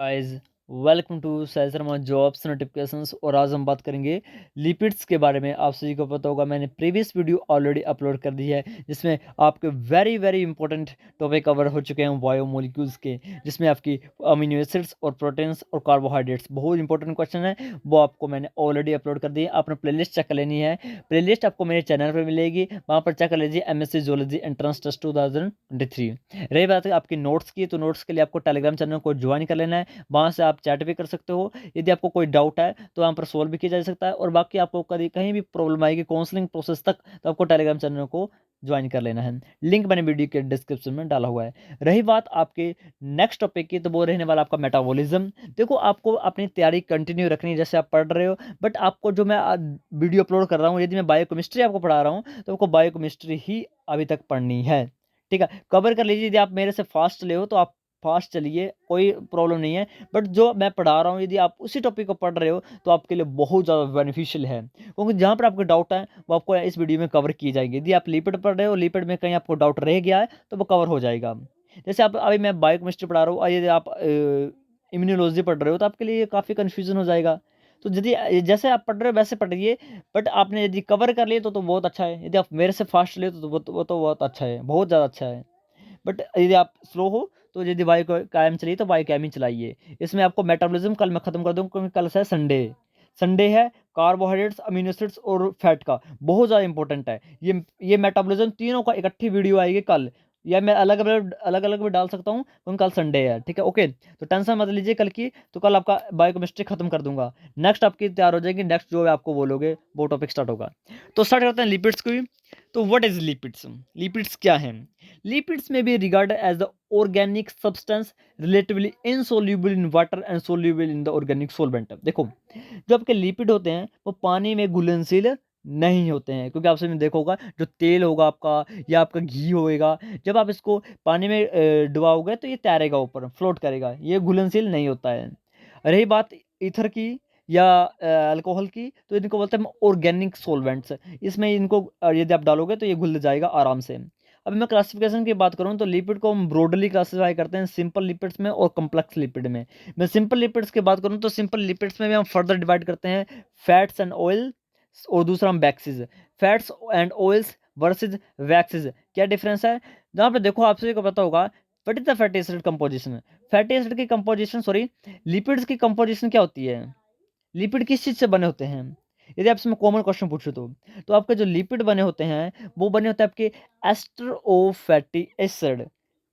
Guys, welcome to Sai Sharma jobs notifications. और आज हम बात करेंगे लिपिड्स के बारे में। आप सभी को पता होगा मैंने प्रीवियस वीडियो ऑलरेडी अपलोड कर दी है जिसमें आपके very very important topic cover हो चुके हैं बायोमोलिक्यूल्स के, जिसमें आपकी अमीनो एसिड्स और प्रोटीन्स और कार्बोहाइड्रेट्स बहुत इंपॉर्टेंट क्वेश्चन है, वो आपको मैंने ऑलरेडी अपलोड कर दी है। आपने प्लेलिस्ट चेक कर लेनी है। प्लेलिस्ट आपको मेरे चैनल पर मिलेगी, वहाँ पर चेक कर लीजिए MSc जूलॉजी एंट्रेंस टेस्ट 2023। रही बात है आपकी नोट्स की, तो नोट्स के लिए आपको टेलीग्राम चैनल को ज्वाइन कर लेना है। वहाँ से आप चैट भी कर सकते हो। यदि आपको कोई डाउट है तो वहाँ पर सोल्व भी किया जा सकता है। और बाकी आपको कभी कहीं भी प्रॉब्लम आएगी काउंसलिंग प्रोसेस तक, तो आपको टेलीग्राम चैनल को ज्वाइन कर लेना है। लिंक मैंने वीडियो के डिस्क्रिप्शन में डाला हुआ है। रही बात आपके नेक्स्ट टॉपिक की, तो वो रहने वाला आपका मेटाबॉलिज्म। देखो, आपको अपनी तैयारी कंटिन्यू रखनी है जैसे आप पढ़ रहे हो, बट आपको जो मैं वीडियो अपलोड कर रहा हूँ, यदि मैं बायोकेमिस्ट्री आपको पढ़ा रहा हूँ तो आपको बायोकेमिस्ट्री ही अभी तक पढ़नी है। ठीक है, कवर कर लीजिए। यदि आप मेरे से फास्ट चले हो तो आप फास्ट चलिए, कोई प्रॉब्लम नहीं है। बट जो मैं पढ़ा रहा हूँ, यदि आप उसी टॉपिक को पढ़ रहे हो तो आपके लिए बहुत ज़्यादा बेनिफिशियल है, क्योंकि जहाँ पर आपके डाउट है वो आपको इस वीडियो में कवर किए जाएंगे। यदि आप लिपिड पढ़ रहे हो, लिपिड में कहीं आपको डाउट रह गया है तो वो कवर हो जाएगा। जैसे आप अभी मैं बायोकेमिस्ट्री पढ़ा रहा हूँ, यदि आप इम्यूनोलॉजी पढ़ रहे हो तो आपके लिए काफ़ी कन्फ्यूजन हो जाएगा। तो यदि जैसे आप पढ़ रहे हो वैसे पढ़िए, बट आपने यदि कवर कर लिए तो बहुत अच्छा है। यदि आप मेरे से फास्ट चले तो वो तो बहुत अच्छा है, बहुत ज़्यादा अच्छा है। बट यदि आप स्लो हो तो यदि बाइक कायम चलिए तो बाइक कायम ही चलाइए। इसमें आपको मेटाबॉलिज्म कल मैं खत्म कर दूँ, क्योंकि कल से संडे। संडे है कार्बोहाइड्रेट्स, अमीनो एसिड्स और फैट का, बहुत ज़्यादा इंपॉर्टेंट है। ये मेटाबॉलिज्म तीनों का इकट्ठी वीडियो आएगी कल, या मैं अलग अलग भी डाल सकता हूँ, क्योंकि कल संडे है। ठीक है, ओके। तो टेंशन मत लीजिए कल की, तो कल आपका बायोकेमिस्ट्री खत्म कर दूंगा। नेक्स्ट आपकी तैयार हो जाएगी, नेक्स्ट जो आपको बोलोगे वो टॉपिक स्टार्ट होगा। तो स्टार्ट करते हैं लिपिड्स को ही। तो व्हाट इज लिपिड्स? लिपिड्स क्या है? Lipids may be regarded as the organic substance relatively insoluble in water and soluble in the organic solvent। देखो, जो आपके लिपिड होते हैं वो पानी में घुलनशील नहीं होते हैं, क्योंकि आपने देखा होगा जो तेल होगा आपका या आपका घी होएगा, जब आप इसको पानी में डुबाओगे तो ये तैरेगा, ऊपर फ्लोट करेगा, ये घुलनशील नहीं होता है। रही बात ईथर की या अल्कोहल की, तो इनको बोलते हैं ऑर्गेनिक सॉल्वेंट्स। इसमें इनको यदि आप डालोगे तो ये घुल जाएगा आराम से। अब मैं क्लासिफिकेशन की बात करूं तो लिपिड को हम ब्रॉडली क्लासिफाई करते हैं सिंपल लिपिड्स में और कॉम्प्लेक्स लिपिड में। मैं सिंपल लिपिड्स की बात करूं तो सिंपल लिपिड्स में भी हम फर्दर डिवाइड करते हैं फैट्स एंड ऑयल, और दूसरा हम waxes. Fats and oils versus waxes, क्या डिफरेंस है? जहाँ पे देखो, आपसे को पता होगा what is the fatty acid composition. Fatty acid की कंपोजिशन, सॉरी, लिपिड्स की कंपोजिशन क्या होती है? लिपिड किस चीज से बने होते हैं? यदि आपसे मैं कॉमन क्वेश्चन पूछूं तो आपके जो लिपिड बने होते हैं वो बने होते हैं आपके एस्टर ओ फैटी एसिड।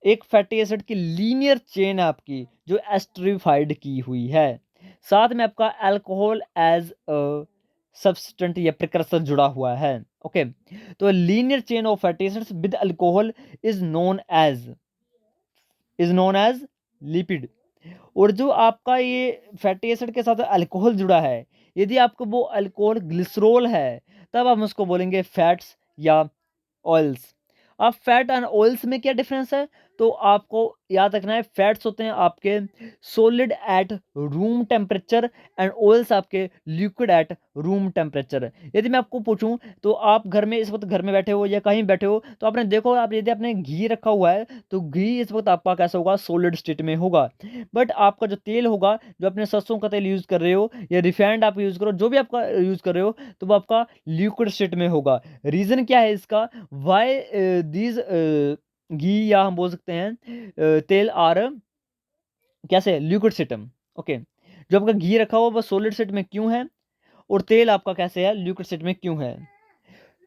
एक फैटी एसिड की लीनियर चेन है आपकी, जो एस्टरिफाइड की हुई है। साथ में आपका अल्कोहल एज सब्सटेंट या प्रिकर्सर जुड़ा हुआ है। ओके, तो linear chain of fatty acids with alcohol is known as lipid. और जो आपका ये फैटी एसिड के साथ अल्कोहल जुड़ा है, यदि आपको वो अल्कोहल ग्लिसरॉल है, तब हम उसको बोलेंगे फैट्स या ऑयल्स। अब फैट एंड ऑयल्स में क्या डिफरेंस है? तो आपको याद रखना है, फैट्स होते हैं आपके solid at room temperature and oils आपके लिक्विड एट रूम टेम्परेचर। यदि मैं आपको पूछूं तो आप घर में इस वक्त घर में बैठे हो या कहीं बैठे हो, तो आपने देखो, आप यदि आपने घी रखा हुआ है तो घी इस वक्त आपका कैसा होगा? सॉलिड स्टेट में होगा। बट आपका जो तेल होगा, जो अपने सरसों का तेल यूज कर रहे हो या रिफाइंड आप यूज करो, जो भी आपका यूज कर रहे हो, तो वो आपका लिक्विड स्टेट में होगा। रीजन क्या है इसका? वाई दीज घी, या हम बोल सकते हैं तेल आर कैसे लिक्विड सिस्टम। ओके, जो आपका घी रखा हुआ वो सॉलिड स्टेट में क्यों है, और तेल आपका कैसे है? लिक्विड स्टेट में क्यों है?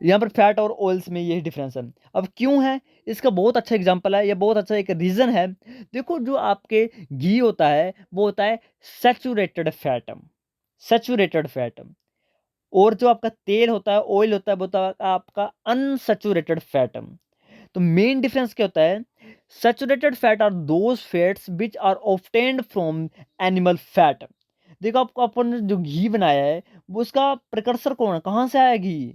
यहाँ पर फैट और ऑयल्स में यही डिफरेंस है। अब क्यों है, इसका बहुत अच्छा एग्जांपल है, ये बहुत अच्छा एक रीजन है। देखो, जो आपके घी होता है वो होता है सैचुरेटेड फैट, सैचुरेटेड फैट। और जो आपका तेल होता है, ऑयल होता है, वो होता है आपका अनसैचुरेटेड फैट। तो मेन डिफरेंस क्या होता है? Saturated fat are those fats which are obtained from animal fat. देखो, आपको अपन ने जो घी बनाया है वो उसका प्रिकर्सर कौन है? कहाँ से आया घी?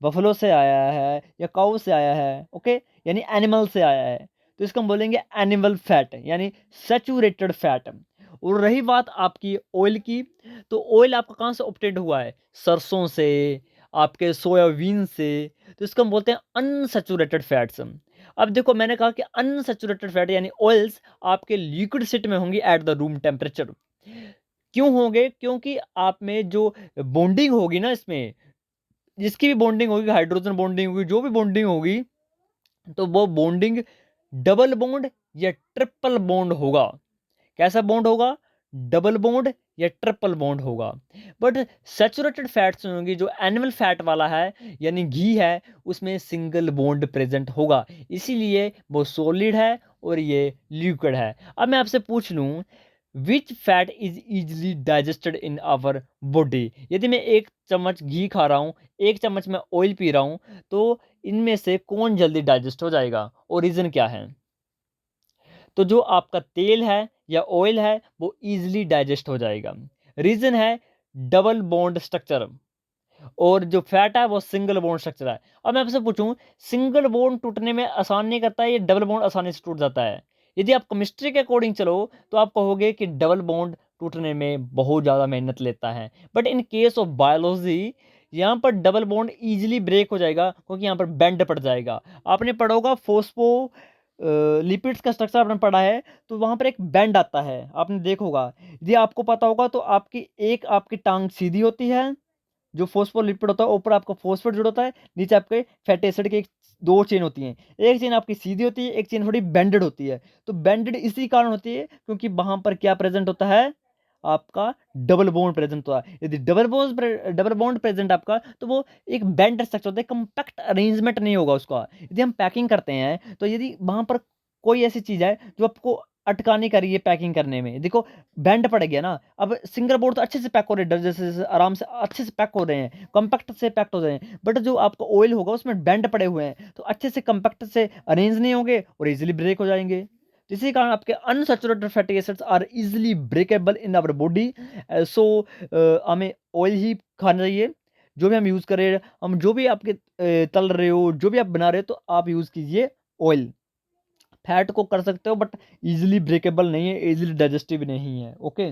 बफलो से आया है या काऊ से आया है? ओके, यानी एनिमल से आया है, तो इसको हम बोलेंगे एनिमल फैट, यानी सैचुरेटेड फैट। और रही बात आपकी ऑयल की, तो ऑयल आपका कहाँ से ऑब्टेन्ड हुआ है? सरसों से, आपके सोयाबीन से, तो इसको हम बोलते हैं अनसैचुरेटेड फैट्स। अब देखो मैंने कहा कि अनसैचुरेटेड फैट यानी ऑयल्स आपके लिक्विड स्टेट में होंगी एट द रूम टेम्परेचर। क्यों होंगे? क्योंकि आप में जो बॉन्डिंग होगी ना इसमें, जिसकी भी बॉन्डिंग होगी, हाइड्रोजन बॉन्डिंग होगी, जो भी बॉन्डिंग होगी, तो वो बॉन्डिंग डबल बॉन्ड या ट्रिपल बॉन्ड होगा। कैसा बॉन्ड होगा? डबल बॉन्ड या ट्रिपल बॉन्ड होगा। बट सैचुरेटेड फैट्स होंगी, जो एनिमल फैट वाला है यानी घी है, उसमें सिंगल बॉन्ड प्रेजेंट होगा, इसीलिए वो सॉलिड है और ये लिक्विड है। अब मैं आपसे पूछ लूं, which fat is easily digested in our body? यदि मैं एक चम्मच घी खा रहा हूँ, एक चम्मच मैं ऑयल पी रहा हूँ, तो इनमें से कौन जल्दी डाइजेस्ट हो जाएगा और रीज़न क्या है? तो जो आपका तेल है या ऑयल है वो ईजिली डाइजेस्ट हो जाएगा। रीज़न है डबल बॉन्ड स्ट्रक्चर, और जो फैट है वो सिंगल बॉन्ड स्ट्रक्चर है। अब मैं आपसे पूछूं, सिंगल बॉन्ड टूटने में आसान नहीं करता है, ये डबल बॉन्ड आसानी से टूट जाता है? यदि आप केमिस्ट्री के अकॉर्डिंग चलो तो आप कहोगे कि डबल बॉन्ड टूटने में बहुत ज़्यादा मेहनत लेता है, but in case of biology यहाँ पर डबल बॉन्ड इजीली ब्रेक हो जाएगा, क्योंकि यहाँ पर बेंड पड़ जाएगा। आपने पढ़ा होगा फोस्फो लिपिड्स का स्ट्रक्चर आपने पढ़ा है, तो वहाँ पर एक बेंड आता है, आपने देखा होगा। यदि आपको पता होगा तो आपकी टांग सीधी होती है, जो फॉस्फोलिपिड होता है, ऊपर आपका फॉस्फेट जुड़ा होता है, नीचे आपके फैटी एसिड की एक दो चेन होती हैं। एक चेन आपकी सीधी होती है, एक चेन थोड़ी बेंडेड होती है। तो बेंडेड इसी कारण होती है क्योंकि वहां पर क्या प्रेजेंट होता है? आपका डबल बॉन्ड प्रेजेंट होता है। यदि डबल बॉन्ड प्रेजेंट आपका, तो वो एक बेंड स्ट्रक्चर होता है, कंपैक्ट अरेंजमेंट नहीं होगा उसका। यदि हम पैकिंग करते हैं तो यदि वहां पर कोई ऐसी चीज है जो आपको अटकाने का रही है पैकिंग करने में, देखो बैंड पड़ गया ना, अब सिंगल बोर्ड तो अच्छे से पैक हो रहे हैं, जैसे जैसे आराम से अच्छे से पैक हो रहे हैं, कंपैक्ट से पैक्ट हो रहे हैं, बट जो आपका ऑयल होगा उसमें बैंड पड़े हुए हैं, तो अच्छे से कंपैक्ट से अरेंज नहीं होंगे और इजीली ब्रेक हो जाएंगे। तो इसी कारण आपके unsaturated fatty acids are easily breakable in our body. So हमें ऑयल ही खाना चाहिए, जो भी हम यूज़ कर रहे हैं, हम जो भी आपके तल रहे हो, जो भी आप बना रहे हो, तो आप यूज़ कीजिए ऑयल। फैट को कर सकते हो बट इजीली ब्रेकेबल नहीं है, इजीली डाइजेस्टिव नहीं है। ओके,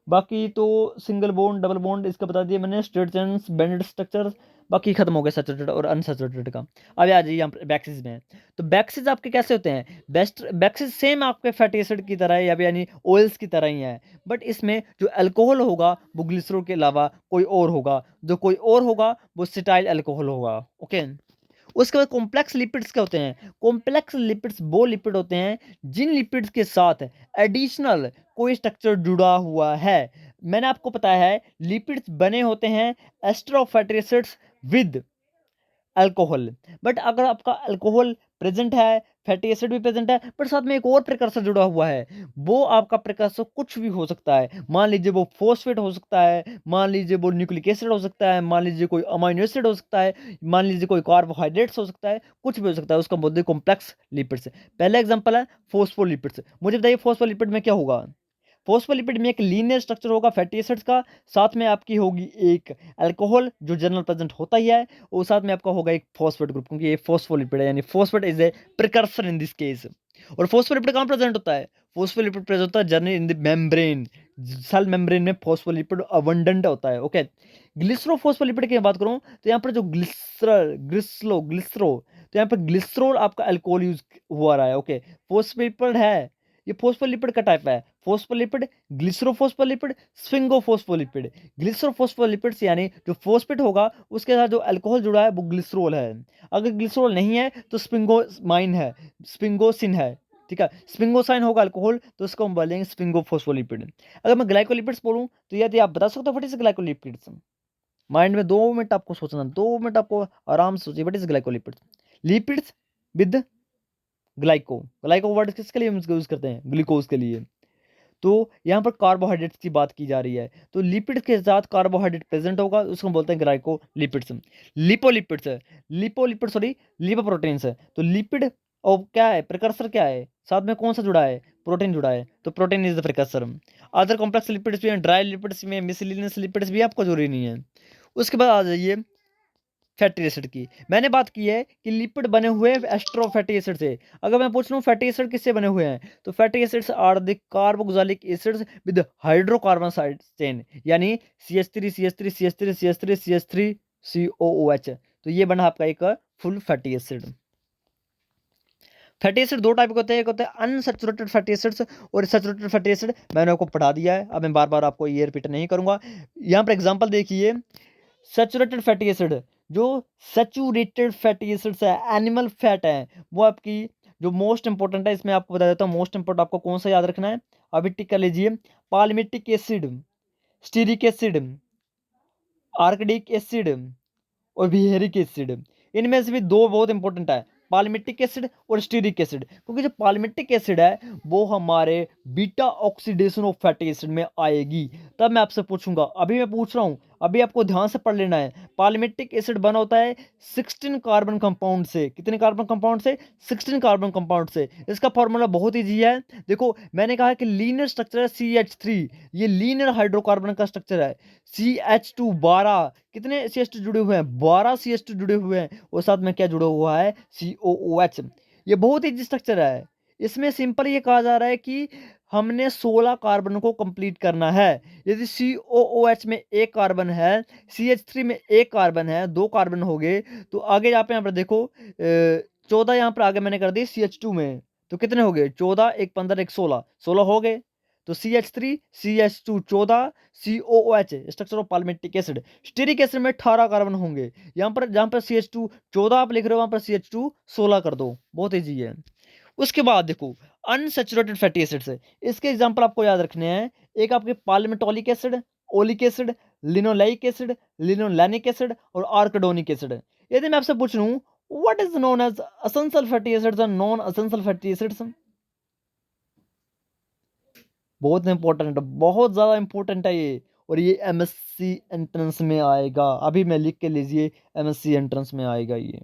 बाकी तो सिंगल बॉन्ड डबल बॉन्ड इसका बता दिया मैंने, स्ट्रेट चेन्स बेंडेड स्ट्रक्चर, बाकी खत्म हो गया सैचुरेटेड और अनसैचुरेटेड का। अब आ जाइए यहाँ पर बैक्सिस में। तो बैक्सिस आपके कैसे होते हैं? बैक्सिस सेम आपके फैटी एसिड की तरह है, या यानी ऑयल्स की तरह ही है, बट इसमें जो अल्कोहल होगा वो ग्लिसरॉल के अलावा कोई और होगा, जो कोई और होगा वो सिटाइल अल्कोहल होगा। ओके, उसके बाद कॉम्प्लेक्स लिपिड्स क्या होते हैं? कॉम्प्लेक्स लिपिड्स वो लिपिड होते हैं जिन लिपिड्स के साथ एडिशनल कोई स्ट्रक्चर जुड़ा हुआ है। मैंने आपको बताया है लिपिड्स बने होते हैं ester fatty acids with alcohol, but अगर आपका अल्कोहल प्रेजेंट है, फैटी एसिड भी प्रेजेंट है, पर साथ में एक और प्रिकर्सर जुड़ा हुआ है, वो आपका प्रिकर्सर कुछ भी हो सकता है। मान लीजिए वो फॉस्फेट हो सकता है, मान लीजिए वो न्यूक्लिक एसिड हो सकता है, मान लीजिए कोई अमाइनो एसिड हो सकता है, मान लीजिए कोई कार्बोहाइड्रेट्स हो सकता है, कुछ भी हो सकता है, उसका बोलते हैं कॉम्प्लेक्स लिपिड्स। पहला एग्जांपल है फॉस्फोलिपिड्स। मुझे बताइए फॉस्फोलिपिड में क्या होगा? फॉस्फोलिपिड में एक लीनियर स्ट्रक्चर होगा फैटी एसिड्स का, साथ में आपकी होगी एक अल्कोहल जो जनरल प्रेजेंट होता ही है, और साथ में आपका होगा एक फॉस्फेट ग्रुप, क्योंकि ये फॉस्फोलिपिड है, यानी phosphate is a precursor in this case. और फॉस्फोलिपिड कहाँ प्रेजेंट होता है? फॉस्फोलिपिड प्रेजेंट होता है generally in the membrane, cell membrane में फॉस्फोलिपिड अबंडेंट होता है। ओके, ग्लिसरोफॉस्फोलिपिड की बात करूं तो यहाँ पर जो ग्लिसरो, तो यहाँ पर ग्लिसरॉल आपका अल्कोहल यूज हुआ रहा है। ओके, फॉस्फोलिपिड है, ये फॉस्फोलिपिड का टाइप है, फॉस्फोलिपिड, ग्लिसरोफॉस्फोलिपिड, स्फिंगोफॉस्फोलिपिड। ग्लिसरोफॉस्फोलिपिड्स यानी जो फॉस्फेट होगा उसके साथ जो अल्कोहल जुड़ा है वो ग्लिसरॉल है। अगर ग्लिसरॉल नहीं है तो स्पिंगोमाइन है, स्पिंगोसिन है। ठीक है, स्पिंगोसाइन होगा अल्कोहल, तो उसको हम बोलेंगे स्पिंगोफॉस्फोलिपिड। अगर मैं ग्लाइकोलिपिड्स बोलूं तो यदि आप बता सकते हो व्हाट इज ग्लाइकोलिपिड्स? माइंड में 2 मिनट आपको सोचना, 2 मिनट आपको आराम से सोचिए what is glycolipids. Lipids with glyco, glyco word किसके लिए हम यूज करते हैं? ग्लूकोज के लिए। तो यहाँ पर कार्बोहाइड्रेट्स की बात की जा रही है, तो लिपिड के साथ कार्बोहाइड्रेट प्रेजेंट होगा, उसको बोलते हैं ग्लाइकोलिपिड्स। लिपोलिपिड्स है, लिपोलिपिड सॉरी लिपोप्रोटीन्स है। तो लिपिड और क्या है? प्रिकर्सर क्या है? साथ में कौन सा जुड़ा है? प्रोटीन जुड़ा है, तो protein is the precursor. Other complex lipids भी हैं, ड्राई लिपिड्स में, मिसलिनियस लिपिड्स भी आपको जरूरी नहीं है। उसके बाद आ जाइए फैटी एसिड की। मैंने बात की है कि लिपिड बने हुए एस्टर फैटी एसिड से। अगर मैं पूछ लूं फैटी एसिड किससे बने हुए हैं, तो fatty acids are the carboxylic acids with hydrocarbon side chain, यानी CH3 CH3 CH3 CH3 CH3 COOH। तो ये बना आपका एक full fatty acid. Fatty acid दो टाइप के होते हैं, एक होते हैं अनसैचुरेटेड फैटी एसिड्स और सैचुरेटेड फैटी एसिड। मैंने आपको पढ़ा दिया है, अब मैं बार बार आपको ये रिपीट नहीं करूंगा। यहाँ पर एग्जांपल देखिए, सैचुरेटेड फैटी एसिड, जो सैचुरेटेड फैटी एसिड्स है, एनिमल फैट है, वो आपकी जो मोस्ट इंपॉर्टेंट है, इसमें आपको बता देता हूँ मोस्ट इंपॉर्टेंट आपको कौन सा याद रखना है, अभी टिक कर लीजिए। Palmitic acid, stearic acid, arachidic acid और बिहेरिक एसिड। इनमें से भी दो बहुत इंपॉर्टेंट है, पालमिटिक एसिड और स्टीरिक एसिड, क्योंकि जो पालमिटिक एसिड है वो हमारे beta oxidation of fatty acid में आएगी। तब मैं आपसे पूछूंगा, अभी मैं पूछ रहा हूं, अभी आपको ध्यान से पढ़ लेना है। पालमिटिक एसिड बना होता है 16 कार्बन कंपाउंड से। कितने कार्बन कंपाउंड से? 16 कार्बन कंपाउंड से। इसका फॉर्मूला बहुत ईजी है। देखो मैंने कहा कि लीनियर स्ट्रक्चर है CH3, ये लीनियर हाइड्रोकार्बन का स्ट्रक्चर है। CH2 12, कितने CH2 जुड़े हुए हैं? 12 CH2 जुड़े हुए हैं, और साथ में क्या जुड़ा हुआ है? COOH। ये बहुत ईजी स्ट्रक्चर है। इसमें सिंपल ये कहा जा रहा है कि हमने 16 कार्बन को कंप्लीट करना है। यदि COOH में एक कार्बन है, CH3 में एक कार्बन है, दो कार्बन हो गए, तो आगे यहाँ पर देखो 14 यहाँ पर आगे मैंने कर दी CH2 में, तो कितने हो गए? 14, एक 15, एक 16, 16 हो गए। तो CH3 CH2 14, COOH structure of palmitic acid. Stearic acid में 18 कार्बन होंगे। यहाँ पर जहाँ पर CH2 14 आप लिख रहे हो, वहां पर CH2 16 कर दो, बहुत ईजी है। उसके बाद देखो अनसैचुरेटेड फैटी एसिड्स है, इसके एग्जांपल आपको याद रखने हैं। एक आपके palmitoleic acid, oleic acid, linoleic acid, linolenic acid और आर्किडोनिक एसिड। यदि मैं आपसे पूछ लूं what is known as essential fatty acids और नॉन एसेंशियल फैटी एसिड्स, बहुत इंपॉर्टेंट है, बहुत ज्यादा इंपॉर्टेंट है ये, और ये MSc एंट्रेंस में आएगा। अभी मैं लिख के लीजिए, MSc एंट्रेंस में आएगा ये।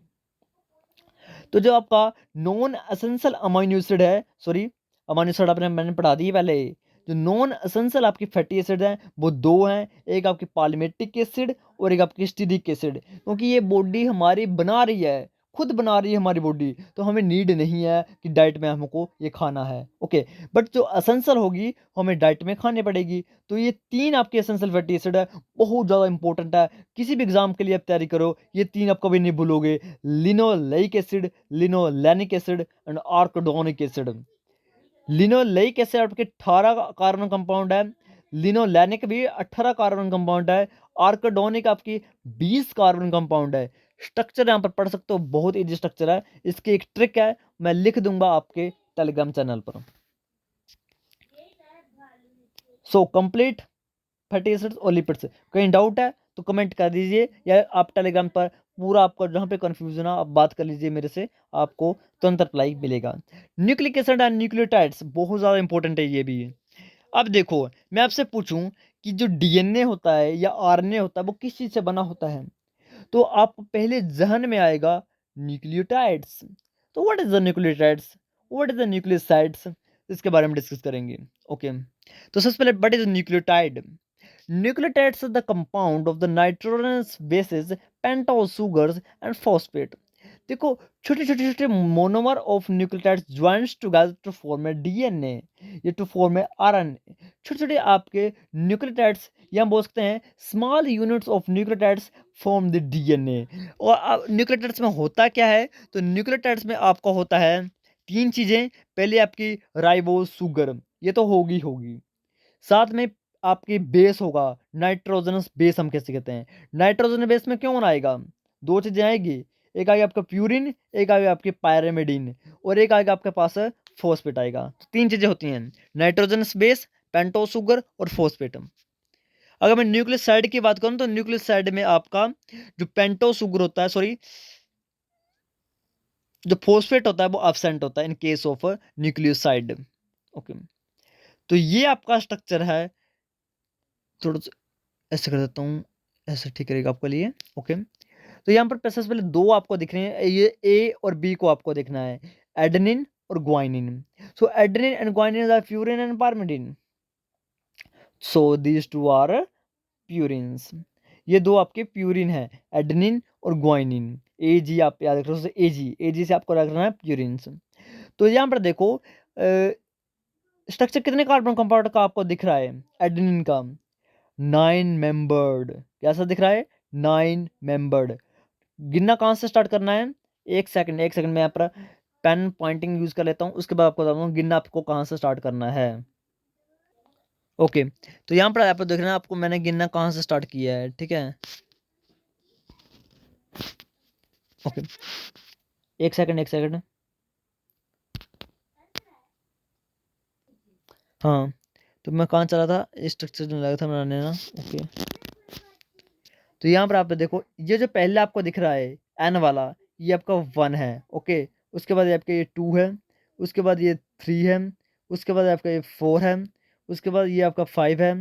तो जो आपका नॉन एसेंशियल अमाइनो एसिड है, सॉरी अमाइनो एसिड आपने मैंने पढ़ा दी है पहले। जो नॉन एसेंशियल आपकी फैटी एसिड हैं वो दो हैं, एक आपकी पालमेटिक एसिड और एक आपकी स्टीरिक एसिड। क्योंकि ये बॉडी हमारी बना रही है, खुद बना रही है हमारी बॉडी, तो हमें नीड नहीं है कि डाइट में हमको ये खाना है, ओके। बट जो एसेंशियल होगी हमें डाइट में खानी पड़ेगी। तो ये तीन आपकी एसेंशियल फैटी एसिड है, बहुत ज़्यादा इंपॉर्टेंट है। किसी भी एग्जाम के लिए आप तैयारी करो, ये तीन आप कभी नहीं भूलोगे, linoleic acid, linolenic acid and arachidonic acid. Linoleic acid आपके 18 कार्बन कंपाउंड है, लिनोलैनिक भी 18 कार्बन कंपाउंड है, आर्किडोनिक आपकी 20 कार्बन कंपाउंड है। स्ट्रक्चर यहाँ पर पढ़ सकते हो, बहुत इजी स्ट्रक्चर है। इसकी एक ट्रिक है, मैं लिख दूंगा आपके टेलीग्राम चैनल पर। सो कंप्लीट फैटी एसिड्स और लिपिड्स। कहीं डाउट है तो कमेंट कर दीजिए, या आप टेलीग्राम पर पूरा आपका जहाँ पे कंफ्यूजन है आप बात कर लीजिए मेरे से, आपको तुरंत रिप्लाई मिलेगा। न्यूक्लिक एसिड एंड न्यूक्लियोटाइड्स बहुत ज़्यादा इंपॉर्टेंट है ये भी। अब देखो मैं आपसे पूछूं कि जो DNA होता है या RNA होता है वो किस चीज़ से बना होता है, तो आप पहले जहन में आएगा न्यूक्लियोटाइड्स। तो what is the nucleotides, what is the nucleosides, इसके बारे में डिस्कस करेंगे, ओके। तो सबसे पहले what is nucleotide. Nucleotides are the compound of the nitrogenous bases, pentose sugars and phosphate। देखो छोटे छोटे छोटे monomer of nucleotides joins together to form a DNA, ये टू फॉर्म ए आरएनए। छोटे छोटे आपके न्यूक्लियोटाइड्स या बोल सकते हैं small units of nucleotides form the DNA. और न्यूक्लियोटाइड्स में होता क्या है, तो न्यूक्लियोटाइड्स में आपका होता है तीन चीजें। पहले आपकी राइबोज सुगर, ये तो होगी होगी, साथ में आपकी बेस होगा, नाइट्रोजनस बेस हम कैसे कहते हैं। नाइट्रोजन बेस में क्यों आएगा, दो चीजें आएगी, एक आएगी आपका प्यूरिन, एक आएगी आपकी पायरेमिडीन, और एक आएगा आपके पास फॉस्फेट आएगा। तो तीन चीजें होती हैं, नाइट्रोजनस बेस, पेंटोस शुगर और फॉस्फेट। अगर मैं न्यूक्लियोसाइड की बात करूं तो न्यूक्लियोसाइड में आपका जो पेंटोस शुगर होता है, सॉरी जो फॉस्फेट होता है वो एब्सेंट होता है इन केस ऑफ न्यूक्लियोसाइड, ओके। तो ये आपका स्ट्रक्चर है। थोड़ा सा ऐसे कर देता हूँ, ऐसे ठीक रहेगा आपके लिए, ओके। तो यहाँ पर सबसे पहले दो आपको दिख रहे हैं, ये ए और बी को आपको देखना है, एडेनिन और guanine. So adenine and guanine are purine and pyrimidine, so these two are purines. ये दो आपके प्यूरिन है, एडेनिन और ग्वाइनिन। ए जी आप याद रख रहे हो, ए जी से आपको रखना है प्यूरिन्स। तो यहाँ पर देखो स्ट्रक्चर कितने कार्बन कंपाउंड का आपको दिख रहा है, एडेनिन का 9 मेंबर्ड। कैसा दिख रहा है, 9 मेंबर्ड। गिनना कहाँ से स्टार्ट करना है, एक सेकंड, एक सेकंड में यहाँ पर पेन पॉइंटिंग यूज़ कर लेता हूँ, उसके बाद आपको बताऊँगा गिनना आपको कहाँ से स्टार्ट करना है। ओके, तो यहाँ पर आप देख रहे हैं आपको मैंने गिनना कहाँ से स्टार्ट किया है, ठीक है? Okay, 1 second, 1 second. हाँ, तो मैं कहाँ चला था? स्ट्रक्चर जो लगा था बनाने ना, ओके। तो यहाँ पर आप देखो, ये जो पहले आपको दिख रहा है एन वाला, ये आपका 1 है, ओके। उसके बाद ये आपका ये 2 है, उसके बाद ये 3 है, उसके बाद आपका ये 4 है, उसके बाद ये आपका 5 है,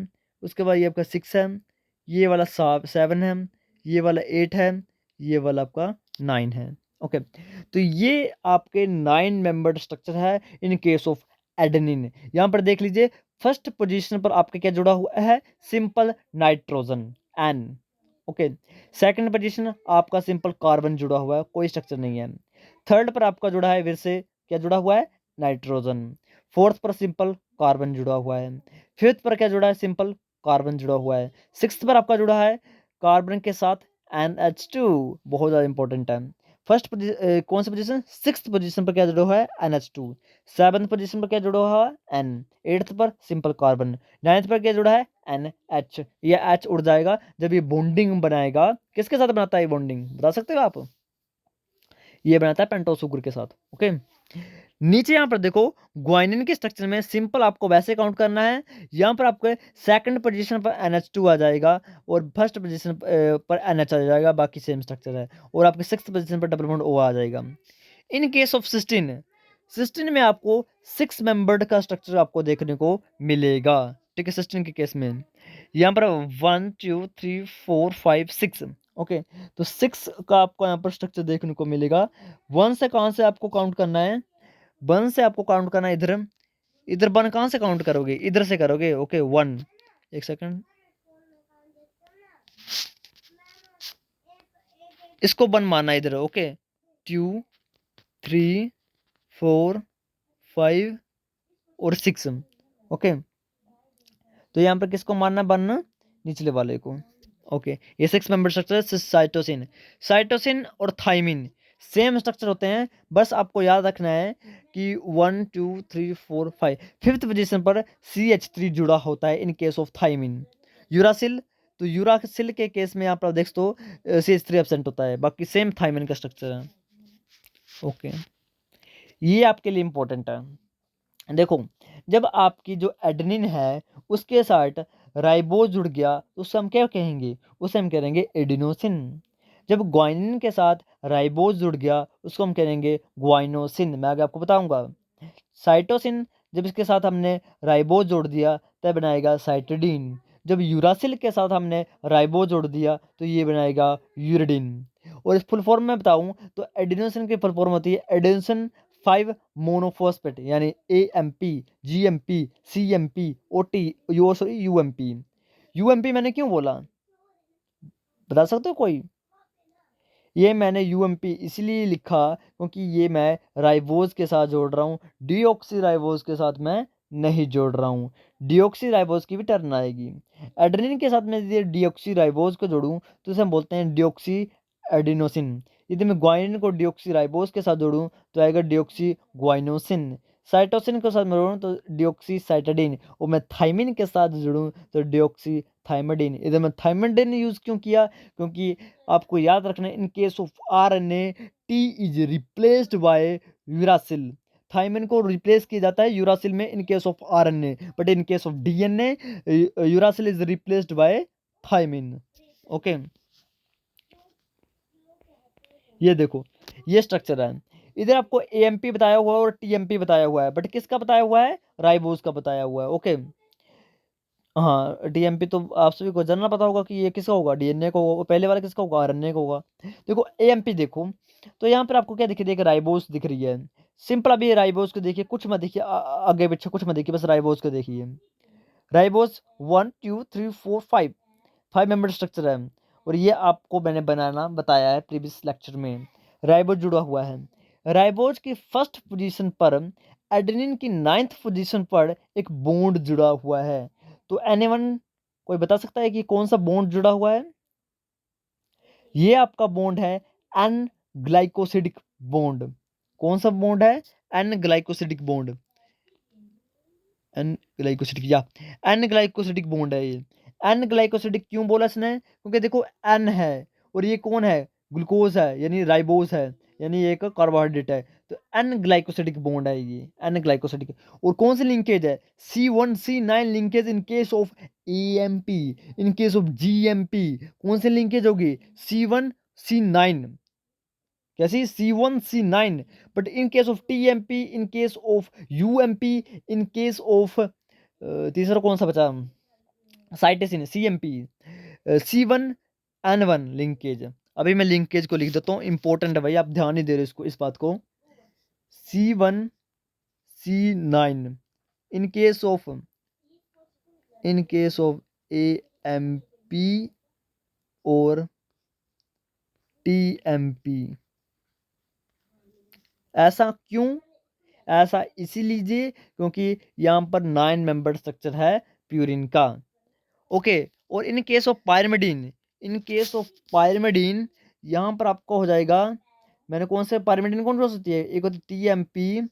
उसके बाद ये आपका 6 है, ये वाला 7 है, ये वाला 8 है, ये वाला आपका 9 है, ओके। तो ये आपके 9 मेंबर्ड स्ट्रक्चर है इन केस ऑफ एडेनिन। यहाँ पर देख लीजिए, फर्स्ट पोजीशन पर आपका क्या जुड़ा हुआ है? Simple nitrogen, N, okay. Second position आपका सिंपल कार्बन जुड़ा हुआ है, कोई स्ट्रक्चर नहीं है। थर्ड पर आपका जुड़ा है फिर से क्या जुड़ा हुआ है? नाइट्रोजन। फोर्थ पर सिंपल कार्बन जुड़ा हुआ है। फिफ्थ पर क्या जुड़ा है? सिंपल कार्बन जुड़ा हुआ है। सिक्स्थ पर आपका जुड़ा है कार्बन के साथ NH2, बहुत ज़्यादा इंपॉर्टेंट है। कौन सी पोजीशन? सिक्स्थ पोजीशन पर क्या जुड़ा हुआ है? NH2। सेवन्थ पोजीशन पर क्या जुड़ा हुआ है? N। एट्थ पर सिंपल कार्बन। नाइन्थ पर क्या जुड़ा है? NH। ये H उड़ जाएगा जब ये बॉन्डिंग बनाएगा। किसके साथ बनाता है ये बॉन्डिंग, बता सकते हो आप? ये बनाता है पेंटोस सुगर के साथ, ओके। नीचे यहाँ पर देखो, ग्वाइनिन के स्ट्रक्चर में सिंपल आपको वैसे काउंट करना है। यहाँ पर आपके सेकंड पोजीशन पर NH2 आ जाएगा और फर्स्ट पोजीशन पर NH आ जाएगा, बाकी सेम स्ट्रक्चर है। और आपके सिक्स्थ पोजीशन पर डबल बॉन्ड O आ जाएगा। In case of cysteine, cysteine में आपको 6 मेंबर्ड का स्ट्रक्चर आपको देखने को मिलेगा, ठीक है। सिस्टीन के केस में यहाँ पर 1 2 3 4 5 6, ओके। तो 6 का आपको यहाँ पर स्ट्रक्चर देखने को मिलेगा। 1 से कहाँ से आपको काउंट करना है? 1 से आपको काउंट करना है इधर। इधर 1 कहाँ से काउंट करोगे? इधर से करोगे, ओके। 1, 1 सेकंड, इसको 1 मानना है इधर, ओके। 2 3 4 5 और 6, ओके। तो यहाँ पर किसको मानना? 1 निचले वाले को, ओके। ये 6 मेंबर स्ट्रक्चर है। साइटोसिन, साइटोसिन और थाइमिन सेम स्ट्रक्चर होते हैं, बस आपको याद रखना है कि 1 2 3 4 5 फिफ्थ पोजीशन पर CH3 जुड़ा होता है इन केस ऑफ थाइमिन। यूरासिल, तो यूरासिल के केस में आप देख तो CH3 एब्सेंट होता है, बाकी सेम थाइमिन का स्ट्रक्चर है, ओके। ये आपके लिए इंपॉर्टेंट है। देखो, जब आपकी जो एडेनिन है उसके साथ राइबोज जुड़ गया तो उसे हम क्या कहेंगे? उसे हम कहेंगे एडिनोसिन। जब ग्वाइनिन के साथ राइबोज जुड़ गया उसको हम कहेंगे ग्वाइनोसिन। मैं आगे आपको बताऊंगा। साइटोसिन, जब इसके साथ हमने राइबोज जोड़ दिया तब बनाएगा साइटिडीन। जब यूरासिल के साथ हमने राइबोज जोड़ दिया तो ये बनाएगा यूरिडिन। और इस फुल फॉर्म में बताऊं तो एडिनोसिन की फुल फॉर्म होती है एडेनोसिन 5 मोनोफॉस्फेट, यानी AMP, GMP, CMP, OT, UMP। UMP मैंने क्यों बोला, बता सकते हो कोई? ये मैंने UMP इसलिए लिखा क्योंकि ये मैं राइबोज के साथ जोड़ रहा हूँ, डीऑक्सी राइबोज के साथ मैं नहीं जोड़ रहा हूँ। डीऑक्सी राइबोज की भी टर्न आएगी। एड्रेनिन के साथ में यदि डीऑक्सी राइबोज को जोड़ूं तो इसे हम बोलते हैं डीऑक्सी एडिनोसिन। यदि मैं ग्वाइनिन को डीऑक्सी राइबोज के साथ जोड़ूं तो आएगा डीऑक्सी ग्वाइनोसिन। साइटोसिन के साथ मैं जोड़ूं तो डीऑक्सी साइटाडीन, और मैं थाइमिन के साथ जोड़ूं तो डीऑक्सी थाइमडीन। इधर मैं थाइमडीन यूज़ क्यों किया? क्योंकि आपको याद रखना है, इन case of RNA T is replaced by uracil. Thymine को रिप्लेस किया जाता है यूरासिल में इन case of RNA, but in case of DNA uracil is replaced by thymine, okay. ये देखो, ये स्ट्रक्चर है। इधर आपको AMP बताया हुआ है और TMP बताया हुआ है, बट किसका बताया हुआ है? राइबोज का बताया हुआ है, ओके। हाँ, DMP तो आप सभी को जानना पता होगा कि ये किसका होगा, DNA का होगा। पहले वाला किसका होगा? RNA का होगा। देखो AMP देखो, तो यहाँ पर आपको क्या दिख रही है? राइबोस दिख रही है। सिंपल, अभी राइबोस को देखिए, कुछ मत देखिए आगे पीछे कुछ मत देखिए, बस राइबोस को देखिए। राइबोस 1 2 3 4 5 5 मेंबर स्ट्रक्चर है, और ये आपको मैंने बनाना बताया है प्रीवियस लेक्चर में। राइबोस जुड़ा हुआ है। राइबोस की फर्स्ट पोजीशन पर एडेनिन की 9th पोजीशन पर एक बॉन्ड जुड़ा हुआ है। तो एनीवन, कोई बता सकता है कि कौन सा बॉन्ड जुड़ा हुआ है? ये आपका बॉन्ड है एन ग्लाइकोसिडिक बॉन्ड। कौन सा बॉन्ड है? N glycosidic bond, N glycosidic या एन ग्लाइकोसिडिक बॉन्ड है ये। एन ग्लाइकोसिडिक क्यों बोला इसने? क्योंकि देखो एन है और ये कौन है? ग्लूकोज है, यानी राइबोज है, यानी ये एक कार्बोहाइड्रेट है। तो एन ग्लाइकोसिडिक बॉन्ड है ये, एन ग्लाइकोसिडिक। और कौन सी लिंकेज है? C1C9 linkage in case of AMP, in case of GMP कौन सी लिंकेज होगी? C1C9, कैसी? C1C9। But in case of TMP, in case of UMP, in case of तीसरा कौन सा बचा? साइटेसिन, CMP, C1N1 लिंकेज। अभी मैं लिंकेज को लिख देता हूँ, इंपॉर्टेंट है भाई, आप ध्यान नहीं दे रहे इसको, इस बात को। C1C9 in case of, in case of AMP और TMP। ऐसा क्यों? ऐसा इसीलिए क्योंकि यहाँ पर 9 मेंबर स्ट्रक्चर है प्यूरिन का। ओके, और इन case of pyrimidine, in case of pyrimidine यहाँ पर आपका हो जाएगा, मैंने कौन से पायरिमिडीन कौन हो सकती है? एक होती TMP,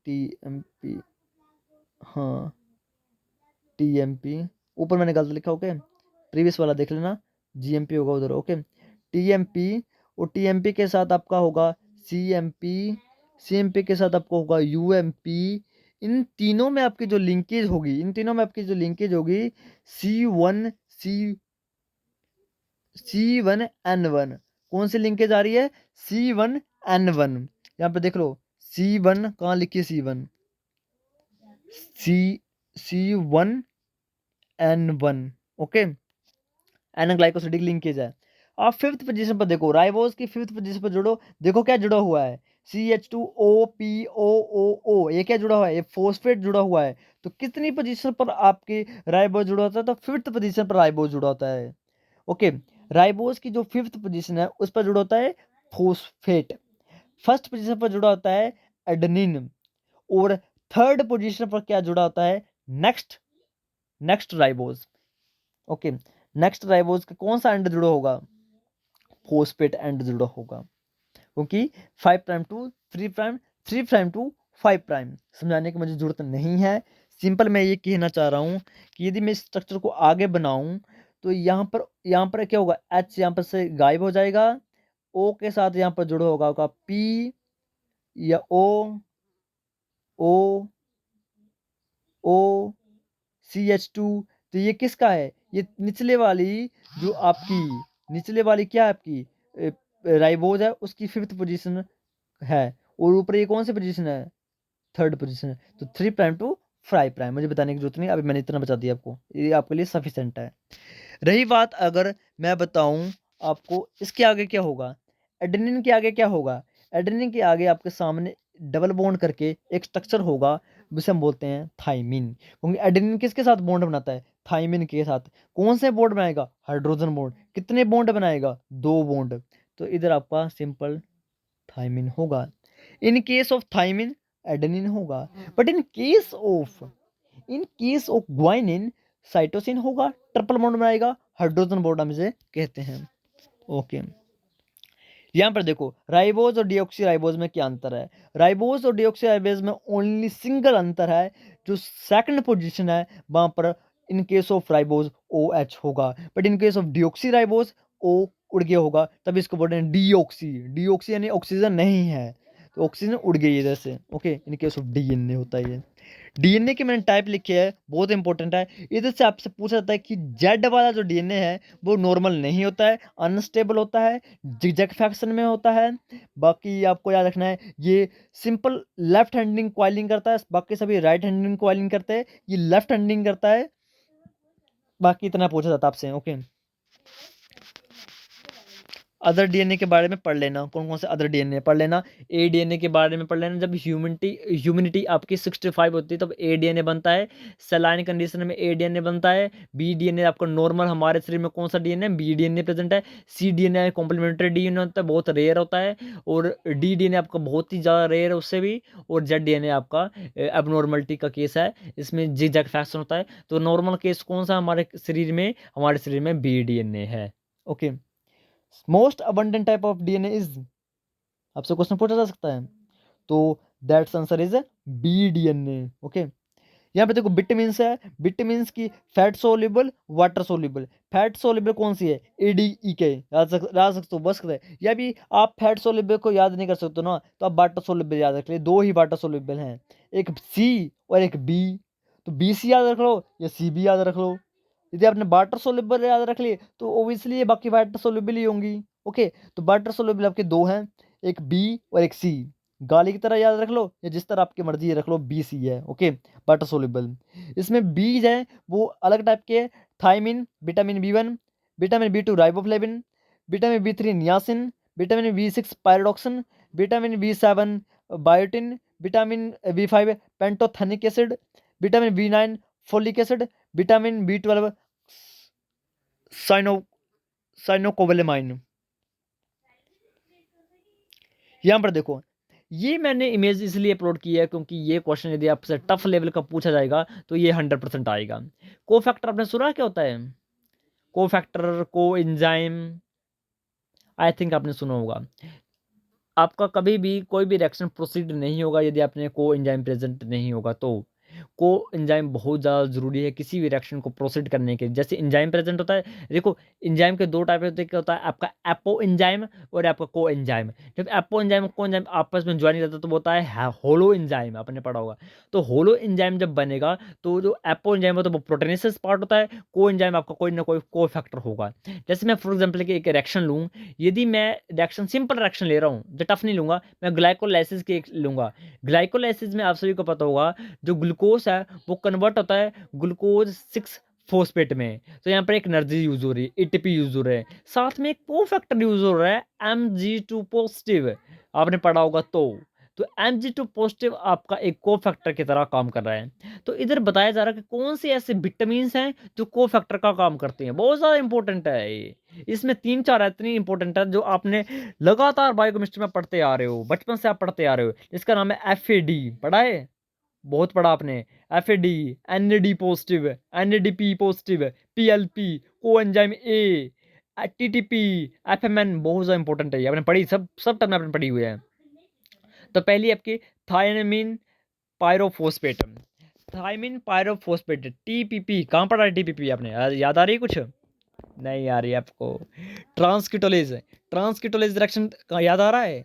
TMP, हाँ TMP, ऊपर मैंने गलत लिखा, ओके प्रीवियस वाला देख लेना, GMP होगा उधर, ओके TMP। और TMP के साथ आपका होगा CMP, CMP के साथ आपको होगा UMP। इन तीनों में आपकी जो लिंकेज होगी, इन तीनों में आपकी जो लिंकेज होगी C1N1, कौन सी लिंकेज आ रही है? C1N1। यहाँ पे देख लो C1 कहाँ लिखी है? C1N1, okay, N glycosidic linkage है। आप फिफ्थ पोजीशन पर देखो, राइबोज की फिफ्थ पोजीशन पर जुड़ो, देखो क्या जुड़ा हुआ है? CH2OPOOO, ये क्या जुड़ा हुआ है? ये फॉस्फेट जुड़ा हुआ है। तो कितनी पोजीशन पर आपके राइबोज जुड़ा होता है? तो फिफ्थ पोजीशन पर राइबोज जुड़ा होता है। ओके, राइबोज की जो फिफ्थ पोजीशन है उस पर जुड़ा होता है फॉस्फेट। फर्स्ट पोजीशन पर जुड़ा होता है एडेनिन। और थर्ड पोजीशन पर क्या जुड़ा होता है? Next, next ribose. Okay, next ribose का कौन सा एंड जुड़ा होगा? फॉस्फेट एंड जुड़ा होगा, क्योंकि 5 prime to 3 prime, 3 prime to 5 prime समझाने की मुझे जरूरत नहीं है। सिंपल मैं ये कहना चाह रहा हूँ कि यदि मैं स्ट्रक्चर को आगे बनाऊं तो यहाँ पर क्या होगा? H यहाँ पर से गायब हो जाएगा, O के साथ यहाँ पर जुड़ा होगा P या O CH2। तो ये किसका है? ये निचले वाली, जो आपकी निचले वाली क्या है आपकी राइबोज है, उसकी फिफ्थ पोजीशन है। और ऊपर ये कौन सी पोजीशन है? थर्ड पोजीशन है। तो 3 प्राइम टू 5 प्राइम मुझे बताने की जरूरत नहीं, अभी मैंने इतना बता दिया आपको, ये आपके लिए सफिशिएंट है। रही बात, अगर मैं बताऊं आपको इसके आगे क्या होगा, एडेनिन के आगे क्या होगा? एडेनिन के आगे आपके सामने डबल बॉन्ड करके एक स्ट्रक्चर होगा, जिसे हम बोलते हैं थाइमिन। क्योंकि एडेनिन किसके साथ बॉन्ड बनाता है? थाइमिन के साथ। कौन से बॉन्ड बनाएगा? Hydrogen bond. कितने बॉन्ड बनाएगा? 2 बॉन्ड। तो इधर आपका सिंपल थाइमिन होगा। In case of thymine adenine होगा। But in case of guanine cytosine होगा, ट्रिपल बॉन्ड बनाएगा, हाइड्रोजन बॉन्ड हम इसे कहते हैं। ओके, यहाँ पर देखो राइबोज और डिऑक्सी राइबोज में क्या अंतर है? राइबोज और डिऑक्सी राइबोज में ओनली सिंगल अंतर है, जो सेकंड पोजीशन है वहां पर इन केस ऑफ राइबोज OH होगा, but in case of deoxy ribose O उड़ गया होगा, तब इसको बोलते हैं डीऑक्सी। डीऑक्सी यानी ऑक्सीजन नहीं है, तो ऑक्सीजन उड़ गई इधर से। Okay, in case of DNA होता है ये। DNA के मैंने टाइप लिखे है, बहुत इंपॉर्टेंट है। इधर से आपसे पूछा जाता है कि जेड वाला जो DNA है वो नॉर्मल नहीं होता है, अनस्टेबल होता है, जिगजैग फैक्शन में होता है। बाकी आपको याद रखना है, ये सिंपल लेफ्ट हैंडिंग कॉइलिंग करता है, बाकी सभी राइट हैंडिंग कॉइलिंग करते हैं, ये लेफ्ट हैंडिंग करता है। बाकी इतना पूछा जाता है आपसे। ओके, अदर DNA के बारे में पढ़ लेना, कौन कौन से अदर DNA पढ़ लेना। ADNA के बारे में पढ़ लेना, जब ह्यूमिनिटी आपकी 65 होती है तब ADNA बनता है, सलाइन कंडीशन में ADNA बनता है। BDNA आपका नॉर्मल हमारे शरीर में कौन सा DNA है? BDNA प्रेजेंट है। CDNA कॉम्प्लीमेंट्री DNA होता है, बहुत रेयर होता है। और DDNA आपका बहुत ही ज़्यादा रेयर है उससे भी। और ZDNA आपका एबनॉर्मलिटी का केस है, इसमें जिगजैग फैक्शन होता है। तो नॉर्मल केस कौन सा हमारे शरीर में? हमारे शरीर में BDNA है। Okay, most abundant type of DNA is, आपसे क्वेश्चन पूछा जा सकता है, तो that's answer is B DNA। Okay, यहाँ पे देखो विटामिन्स है, विटामिन्स की fat soluble, water soluble. Fat soluble कौन सी है? ADEK, याद सकते हो बस कर। या भी आप फैट सोल्यूबल को याद नहीं कर सकते ना, तो आप वाटर सोल्यूबल याद रख ले। दो ही वाटर सोल्यूबल हैं, एक सी और एक बी। तो BC याद रख लो या CB याद रख लो। यदि आपने वाटर सोल्यूबल याद रख लिए तो ओबियसली ये बाकी वाटर सोल्यूबल ही होंगी। ओके, तो वाटर सोल्यूबल आपके दो हैं, एक बी और एक सी। गाली की तरह याद रख लो या जिस तरह आपकी मर्जी है रख लो, BC है। Okay, water soluble. इसमें बीज हैं वो अलग टाइप के, thiamine, vitamin B1, vitamin B2 riboflavin, vitamin B3 niacin, vitamin B6 pyridoxine, vitamin B7 biotin, vitamin B5 pantothenic acid, vitamin B9 folic acid, vitamin B12 cyano cyanocobalamin. यहाँ पर देखो, ये मैंने इमेज इसलिए अपलोड की है क्योंकि ये क्वेश्चन यदि आपसे टफ लेवल का पूछा जाएगा तो ये 100% आएगा। को फैक्टर आपने सुना क्या होता है? को फैक्टर, को एंजाइम, आई थिंक आपने सुना होगा। आपका कभी भी कोई भी रिएक्शन प्रोसीड नहीं होगा यदि आपने को एंजाइम प्रेजेंट नहीं होगा। तो को एंजाइम बहुत ज़्यादा ज़रूरी है किसी भी रिएक्शन को प्रोसीड करने के। जैसे एंजाइम प्रेजेंट होता है, देखो एंजाइम के दो टाइप होते हैं, क्या होता है आपका एपो एंजाइम और आपका को एंजाइम। जब एपो एंजाइम और को एंजाइम आपस में ज्वाइन रहता है तो वो होता है होलो एंजाइम, आपने पढ़ा होगा। तो होलो एंजाइम जब बनेगा तो जो एपो एंजाइम होता है वो प्रोटेनेसिस पार्ट होता है, को एंजाइम आपका कोई ना कोई को फैक्टर होगा। जैसे मैं फॉर एग्जाम्पल की एक रिएक्शन लूँ, यदि मैं रिएक्शन सिंपल रिएक्शन ले रहा हूँ, जो टफ नहीं लूंगा, मैं ग्लाइकोलाइसिस की एक लूंगा। ग्लाइकोलाइसिस में आप सभी को पता होगा जो ग्लूकोज है वो कन्वर्ट होता है ग्लूकोज 6 फोस्फेट में। तो यहाँ पर एक एनर्जी यूज हो रही है, ATP यूज हो रहा है, साथ में एक को फैक्टर यूज हो रहा है Mg2 पॉजिटिव, आपने पढ़ा होगा। तो Mg2 पॉजिटिव आपका एक को फैक्टर की तरह काम कर रहा है। तो इधर बताया जा रहा है कि कौन से ऐसे विटामिन हैं जो को फैक्टर का काम करते हैं। बहुत ज़्यादा इंपॉर्टेंट है ये, इसमें 3-4 इतनी इंपॉर्टेंट है जो आपने लगातार बायोकेमिस्ट्री में पढ़ते आ रहे हो, बचपन से आप पढ़ते आ रहे हो। इसका नाम है FAD, पढ़ा है? बहुत पढ़ा आपने। FAD, NAD positive, NADP positive, PLP, को एंजाइम A, TTP, FMN, बहुत ज़्यादा इंपॉर्टेंट है ये, आपने पढ़ी, सब टर्म आपने पढ़ी हुई है। तो पहली आपकी थायमिन पायरोफोस्फेट, थायमिन पायरोफोस्फेट, TPP, कहाँ पढ़ा है TPP आपने? याद आ रही है कुछ? नहीं आ रही है आपको? ट्रांसकिटोलेज, ट्रांसकिटोलेज रिएक्शन याद आ रहा है?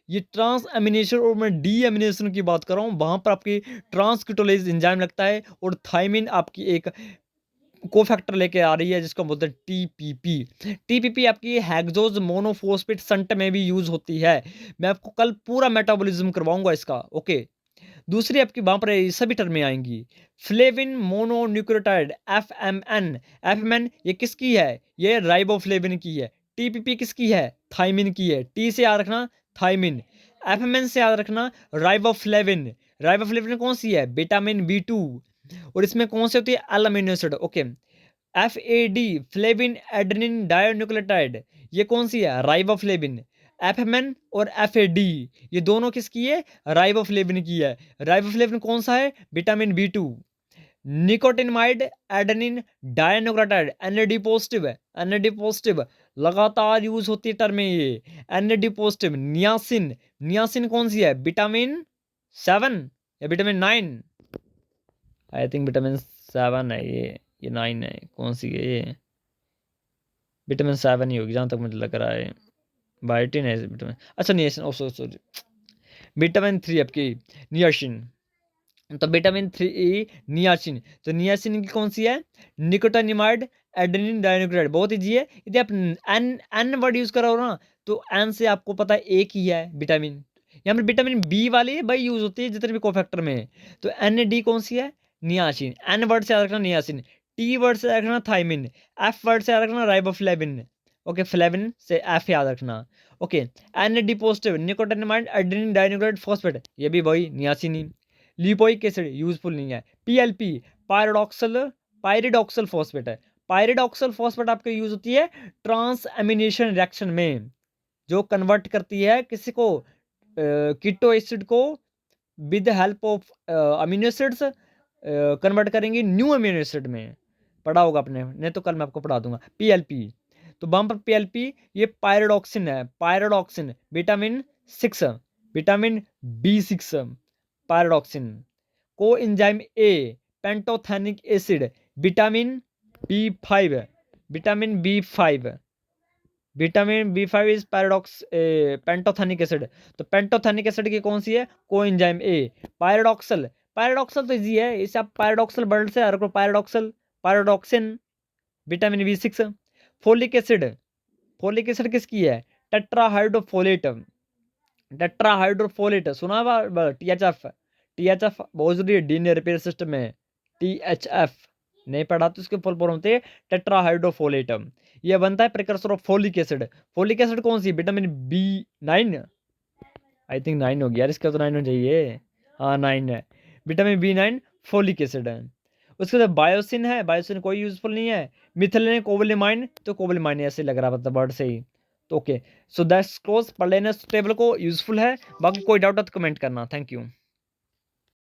ये ट्रांस एमिनेशन, और मैं डी एमिनेशन की बात कर रहा हूँ, वहां पर आपकी ट्रांसकिटोलेज एंजाइम लगता है और थायमिन आपकी एक कोफैक्टर लेके आ रही है जिसको बोलते हैं TPP। TPP आपकी हेक्सोज मोनोफोस्फेट संट में भी यूज होती है। मैं आपको कल पूरा मेटाबॉलिज्म करवाऊंगा इसका। ओके, दूसरी आपकी वहां पर सभी टर्में आएंगी। फ्लेविन मोनोन्यूक्लियोटाइड, FMN ये किसकी है? ये राइबोफ्लेविन की है। TPP किसकी है? थाइमिन की है। T से याद रखना थाइमिन, FMN से याद रखना राइबोफ्लेविन। राइबोफ्लेविन कौन सी है? Vitamin B2। और इसमें कौन सी होती है? L amino acid. Okay, FAD flavin adenine dinucleotide, ये कौन सी है? राइबोफ्लेविन। FMN और FAD ये दोनों किसकी है? राइबोफ्लेविन की है। राइबोफ्लेविन कौन सा है? Vitamin B2। Nicotinamide adenine dinucleotide, NAD positive है, NAD पॉजिटिव लगातार यूज होती है टर्म में ये। NAD positive. नियासिन, नियासिन कौन सी है? विटामिन 7 या विटामिन 9? आई थिंक विटामिन 7 है ये 9 है, कौन सी है ये? विटामिन 7 ही होगी जहाँ तक मुझे लग रहा है। बायोटिन है विटामिन, अच्छा नियासिन, ओ सॉरी, विटामिन 3 आपकी नियासिन। तो विटामिन 3 नियासिन, तो नियासिन की कौन सी है? निकोटानिमाइड एडेनिन डाइन्यूक्लियोटाइड, बहुत ईजी है। यदि आप एन एन वर्ड यूज करो ना तो एन से आपको पता है एक ही है विटामिन। यहाँ पर विटामिन बी वाली वही यूज होती है जितने भी कोफैक्टर में है। तो NAD कौन सी है? नियासिन। एन वर्ड से याद रखना नियासिन, T वर्ड से याद रखना थाइमिन, F वर्ड से याद रखना राइबोफ्लेविन। ओके, फ्लेविन से F याद रखना। Okay, NAD positive nicotinamide adenine dinucleotide phosphate, ये भी वही नियासिन ही। लिपोइक एसिड यूजफुल नहीं है। PLP पायरोडॉक्सल, पायरिडॉक्सल फॉस्फेट है। पायरिडॉक्सल फॉस्फेट आपके यूज होती है ट्रांस एमिनेशन रिएक्शन में, जो कन्वर्ट करती है किसी को, कीटो एसिड को with help of amino acids convert करेंगे न्यू अमीनो एसिड में। पढ़ा होगा आपने, नहीं तो कल मैं आपको पढ़ा दूंगा। PLP, तो वहां पर PLP ये पायरोडॉक्सिन है, pyridoxine vitamin 6, vitamin B6 pyridoxine. Coenzyme A pantothenic acid. Vitamin B5 vitamin B5 vitamin B5 is paradox pantothenic acid. तो पेंटोथेनिक एसिड की कौन सी है? Coenzyme A. Pyridoxal, pyridoxal तो इजी है, इसे आप पैराडॉक्सल वर्ड से हर को pyridoxal pyridoxine. Vitamin B6। Folic acid, folic acid किसकी है? टेट्राहाइड्रोफोलेट, टेट्राहाइड्रोफोलेट सुना हुआ? THF, THF बहुत जरूरी है डीएनए रिपेयर सिस्टम में। THF नहीं पढ़ा तो इसके फुल फॉर्म होते हैं टेट्राहाइड्रोफोलेट। ये बनता है precursor of folic acid. Folic acid कौन सी? विटामिन B9, आई थिंक 9 हो गया यार, इसका तो 9 होना चाहिए। हाँ 9 है, विटामिन B9 फोलिक एसिड है। उसके बाद बायोसिन है, बायोसिन कोई यूजफुल नहीं है। मिथिलीन कोबेलेमाइन, तो कोबेलेमाइन ऐसे लग रहा मतलब वर्ड से ही। तो ओके, सो दैट्स क्लोज। पढ़ लेना टेबल को, यूजफुल है। बाकी कोई डाउट है तो कमेंट करना। Thank you.